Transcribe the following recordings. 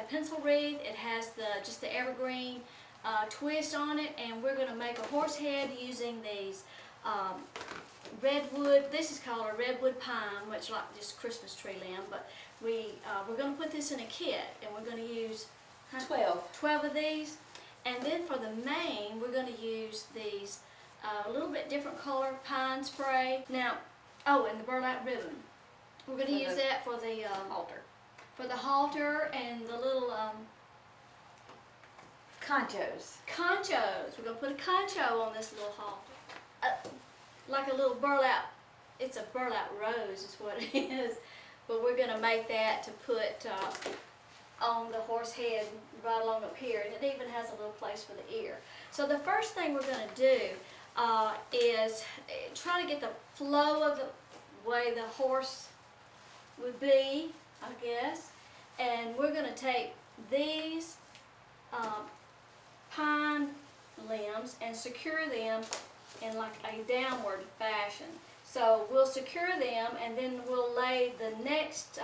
pencil wreath. It has just the evergreen twist on it, and we're going to make a horse head using these redwood. This is called a redwood pine, much like just Christmas tree limb, but we're going to put this in a kit, and we're going to use 12 of these. And then for the mane, we're going to use these a little bit different color pine spray. Now, oh, and the burlap ribbon. We're going to use that for the halter. For the halter and the little conchos. Conchos. We're going to put a concho on this little halter. Like a little burlap. It's a burlap rose is what it is. But we're going to make that to put on the horse head right along up here, and it even has a little place for the ear. So the first thing we're going to do is try to get the flow of the way the horse would be, I guess, and we're going to take these pine limbs and secure them in like a downward fashion. So we'll secure them, and then we'll lay the next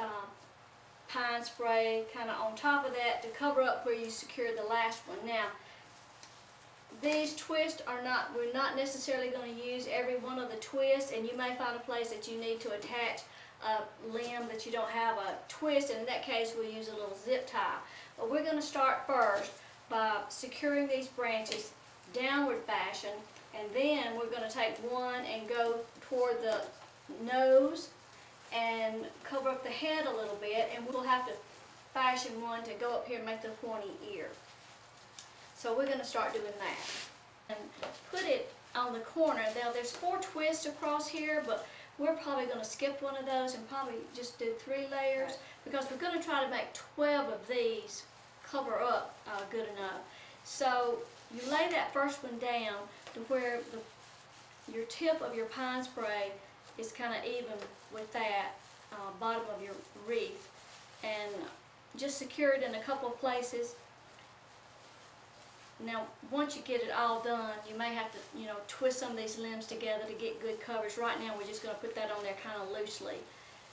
pine spray kind of on top of that to cover up where you secure the last one. Now, these twists are not, we're not necessarily going to use every one of the twists, and you may find a place that you need to attach a limb that you don't have a twist, and in that case we'll use a little zip tie. But we're going to start first by securing these branches downward fashion, and then we're going to take one and go toward the nose and cover up the head a little bit, and we'll have to fashion one to go up here and make the pointy ear. So we're going to start doing that. And put it on the corner. Now there's 4 twists across here, but we're probably going to skip one of those and probably just do 3 layers, because we're going to try to make 12 of these cover up good enough. So you lay that first one down to where your tip of your pine spray is kind of even with that bottom of your wreath, and just secure it in a couple of places. Now once you get it all done, you may have to twist some of these limbs together to get good coverage. Right now we're just going to put that on there kind of loosely.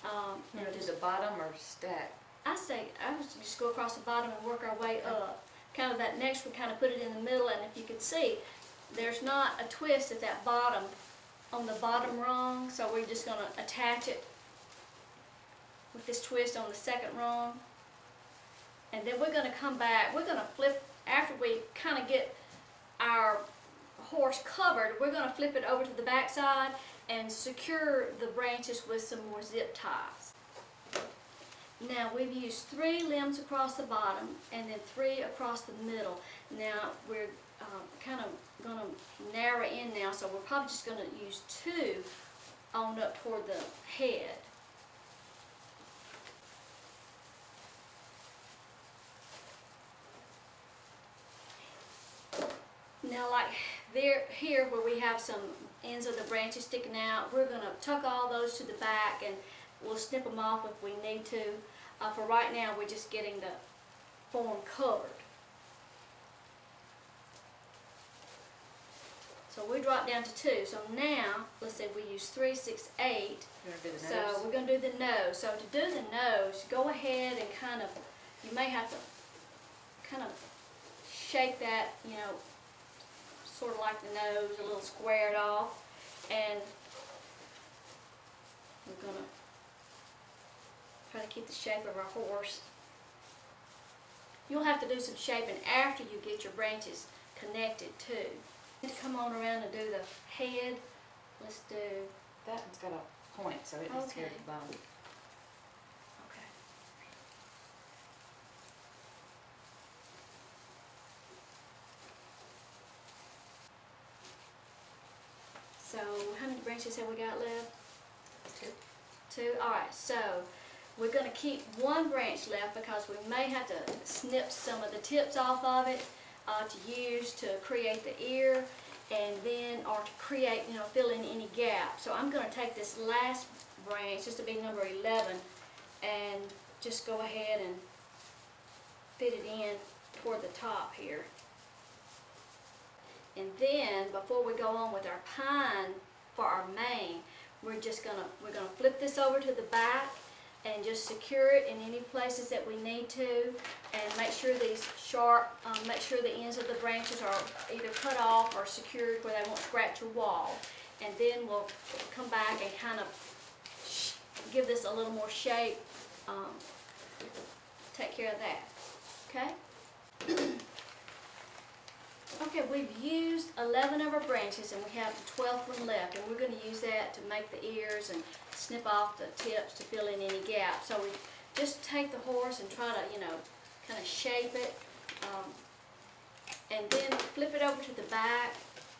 Do the bottom or stack? I would just go across the bottom and work our way up. Kind of that next one, kind of put it in the middle, and if you can see, there's not a twist at that bottom, on the bottom rung, so we're just going to attach it with this twist on the second rung. And then we're going to come back, we're going to flip, after we kind of get our horse covered, we're going to flip it over to the back side and secure the branches with some more zip ties. Now we've used 3 limbs across the bottom and then 3 across the middle. Now we're kind of going to narrow in now, so we're probably just going to use 2 on up toward the head. Now like here where we have some ends of the branches sticking out, we're going to tuck all those to the back, and we'll snip them off if we need to. For right now we're just getting the form covered. So we drop down to 2. So now, let's say we use 3, 6, 8. So we're going to do the nose. So to do the nose, go ahead and kind of, you may have to kind of shape that, sort of like the nose, a little squared off. And we're going to try to keep the shape of our horse. You'll have to do some shaping after you get your branches connected too. Let's come on around and do the head. Let's do... That one's got a point, so it is here at the bottom. Okay. So, how many branches have we got left? 2. Alright, so we're going to keep 1 branch left because we may have to snip some of the tips off of it to use to create the ear, and then, or to create, fill in any gap. So I'm going to take this last branch, this will be number 11, and just go ahead and fit it in toward the top here. And then, before we go on with our pine for our mane, we're gonna flip this over to the back, and just secure it in any places that we need to, and make sure these sharp, make sure the ends of the branches are either cut off or secured where they won't scratch your wall. And then we'll come back and kind of give this a little more shape, take care of that, okay? Okay, we've used 11 of our branches and we have the 12th one left, and we're going to use that to make the ears and snip off the tips to fill in any gaps. So we just take the horse and try to, you know, kind of shape it, and then flip it over to the back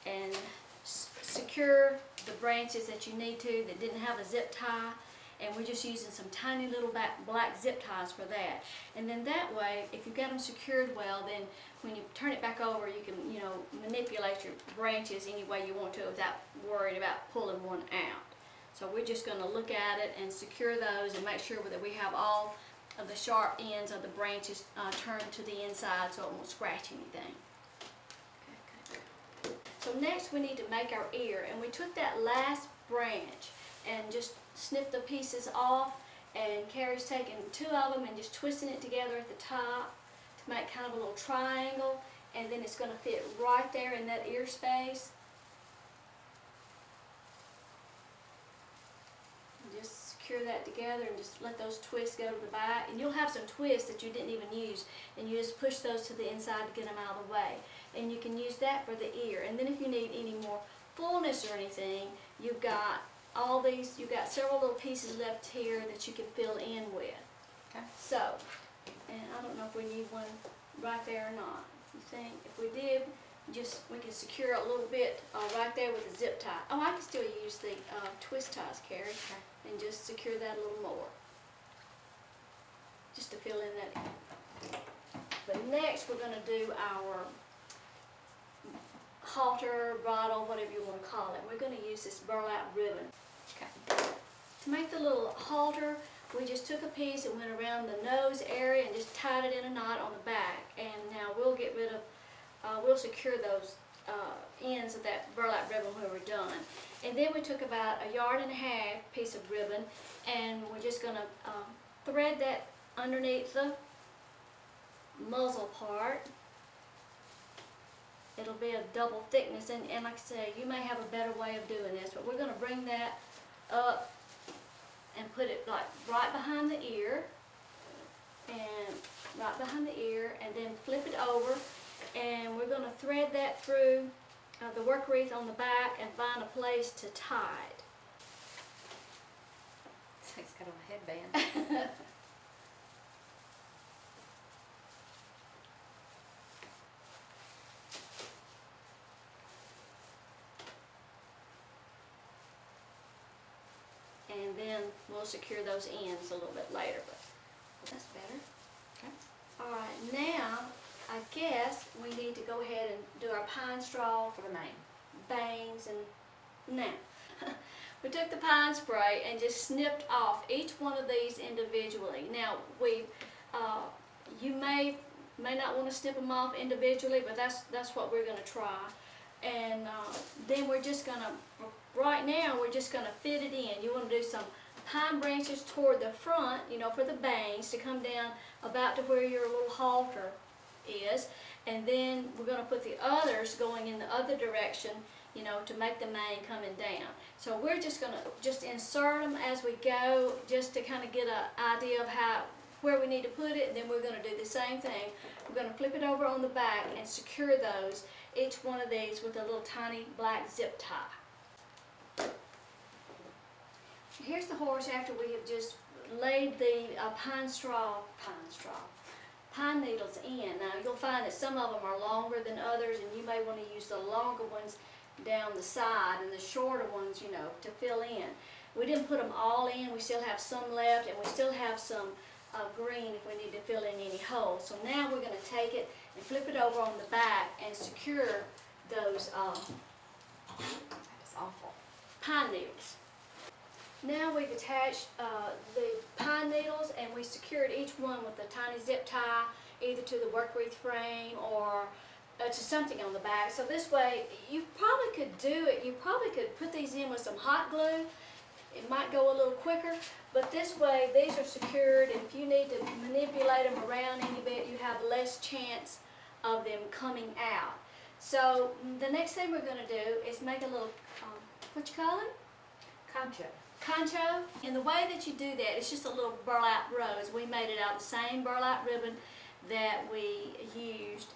and secure the branches that you need to that didn't have a zip tie. And we're just using some tiny little black zip ties for that. And then that way, if you've got them secured well, then when you turn it back over, you can, you know, manipulate your branches any way you want to without worrying about pulling one out. So we're just going to look at it and secure those and make sure that we have all of the sharp ends of the branches turned to the inside so it won't scratch anything. Okay. So next we need to make our ear, and we took that last branch and just snip the pieces off, and Carrie's taking 2 of them and just twisting it together at the top to make kind of a little triangle, and then it's going to fit right there in that ear space. And just secure that together and just let those twists go to the back, and you'll have some twists that you didn't even use, and you just push those to the inside to get them out of the way, and you can use that for the ear. And then if you need any more fullness or anything, you've got all these, you've got several little pieces left here that you can fill in with. Okay. So, and I don't know if we need one right there or not. You think if we did, just we can secure a little bit right there with a zip tie. Oh, I can still use the twist ties, Carrie, okay, and just secure that a little more, just to fill in that. But next, we're going to do our halter, bridle, whatever you want to call it. We're going to use this burlap ribbon. Okay. To make the little halter, we just took a piece and went around the nose area and just tied it in a knot on the back. And now we'll get rid of, we'll secure those ends of that burlap ribbon when we're done. And then we took about 1.5 yards piece of ribbon, and we're just going to thread that underneath the muzzle part. It'll be a double thickness, and like I say, you may have a better way of doing this, but we're going to bring that up and put it like right behind the ear, and then flip it over, and we're going to thread that through the work wreath on the back and find a place to tie it. It's got a headband. And then we'll secure those ends a little bit later, but that's better. Okay. All right, now I guess we need to go ahead and do our pine straw For the mane. bangs. And now we took the pine spray and just snipped off each one of these individually. Now you may not want to snip them off individually, but that's what we're going to try. And then we're just going to, right now we're just going to fit it in. You want to do some pine branches toward the front, you know, for the bangs to come down about to where your little halter is. And then we're going to put the others going in the other direction, you know, to make the mane coming down. So we're just going to just insert them as we go, just to kind of get an idea of where we need to put it. And then we're going to do the same thing. We're going to flip it over on the back and secure those, each one of these with a little tiny black zip tie. Here's the horse after we have just laid the pine needles in. Now you'll find that some of them are longer than others, and you may want to use the longer ones down the side and the shorter ones, you know, to fill in. We didn't put them all in. We still have some left, and we still have some green if we need to fill in any holes. So now we're going to take it and flip it over on the back and secure those That is awful. pine needles. Now we've attached the pine needles, and we secured each one with a tiny zip tie, either to the work wreath frame or to something on the back. So this way, you probably could do it. You probably could put these in with some hot glue it might go a little quicker, but this way these are secured, and if you need to manipulate them around any bit, you have less chance of them coming out. So the next thing we're going to do is make a little, what you call it? Concho. And the way that you do that, it's just a little burlap rose. We made it out of the same burlap ribbon that we used,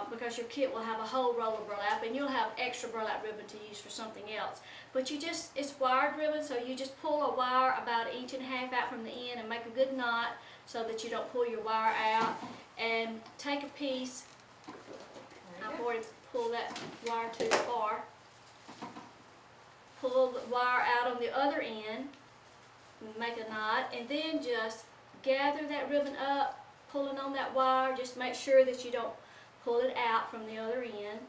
because your kit will have a whole roll of burlap, and you'll have extra burlap ribbon to use for something else. But it's wired ribbon, so you just pull a wire about 1.5 inches out from the end and make a good knot so that you don't pull your wire out. And take a piece. I've already pulled that wire too far. Pull the wire out on the other end, make a knot, and then just gather that ribbon up, pulling on that wire. Just make sure that you don't pull it out from the other end.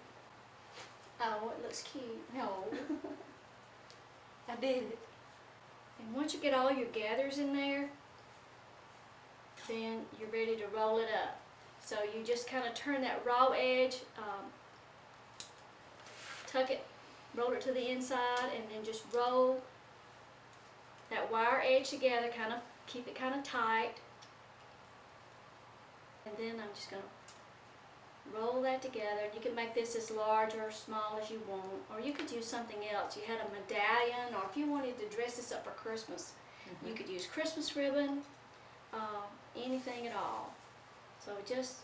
Oh, it looks cute. No. I did it. And once you get all your gathers in there, then you're ready to roll it up. So you just kind of turn that raw edge, tuck it, roll it to the inside, and then just roll that wire edge together, keep it kind of tight. And then I'm just going to roll that together. You can make this as large or small as you want, or you could use something else. You had a medallion, or if you wanted to dress this up for Christmas, you could use Christmas ribbon, anything at all. So just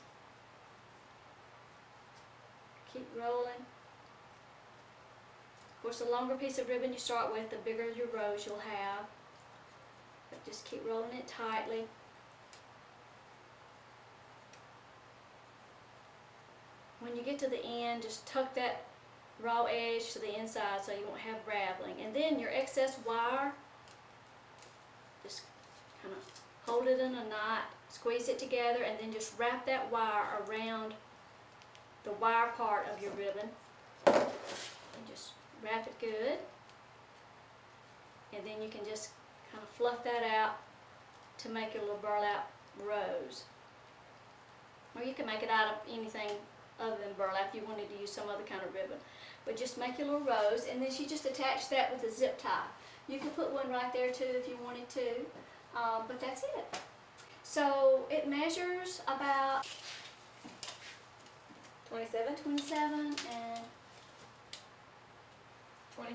keep rolling. Of course, the longer piece of ribbon you start with, the bigger your rose you'll have. But just keep rolling it tightly. When you get to the end, just tuck that raw edge to the inside so you won't have raveling. And then your excess wire, just kind of hold it in a knot, squeeze it together, and then just wrap that wire around the wire part of your ribbon. And just wrap it good. And then you can just kind of fluff that out to make your little burlap rose. Or you can make it out of anything other than burlap if you wanted to use some other kind of ribbon. But just make your little rose, and then you just attach that with a zip tie. You can put one right there too if you wanted to, but that's it. So it measures about 27 and 20.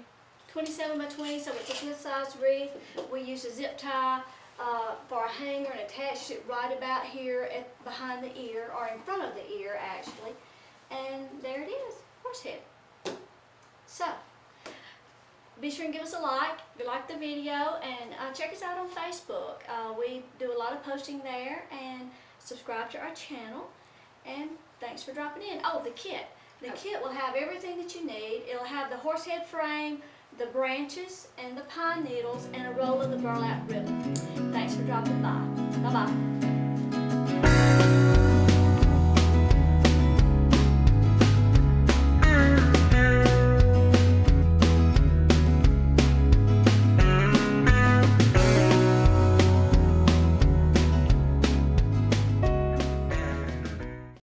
27 by 20, so it's a good sized wreath. We used a zip tie for a hanger and attached it right about here behind the ear, or in front of the ear actually. And there it is, horse head. So, be sure and give us a like if you like the video, and check us out on Facebook. We do a lot of posting there, and subscribe to our channel. And thanks for dropping in. Oh, the kit. The kit will have everything that you need. It'll have the horse head frame, the branches, and the pine needles, and a roll of the burlap ribbon. Thanks for dropping by. Bye-bye.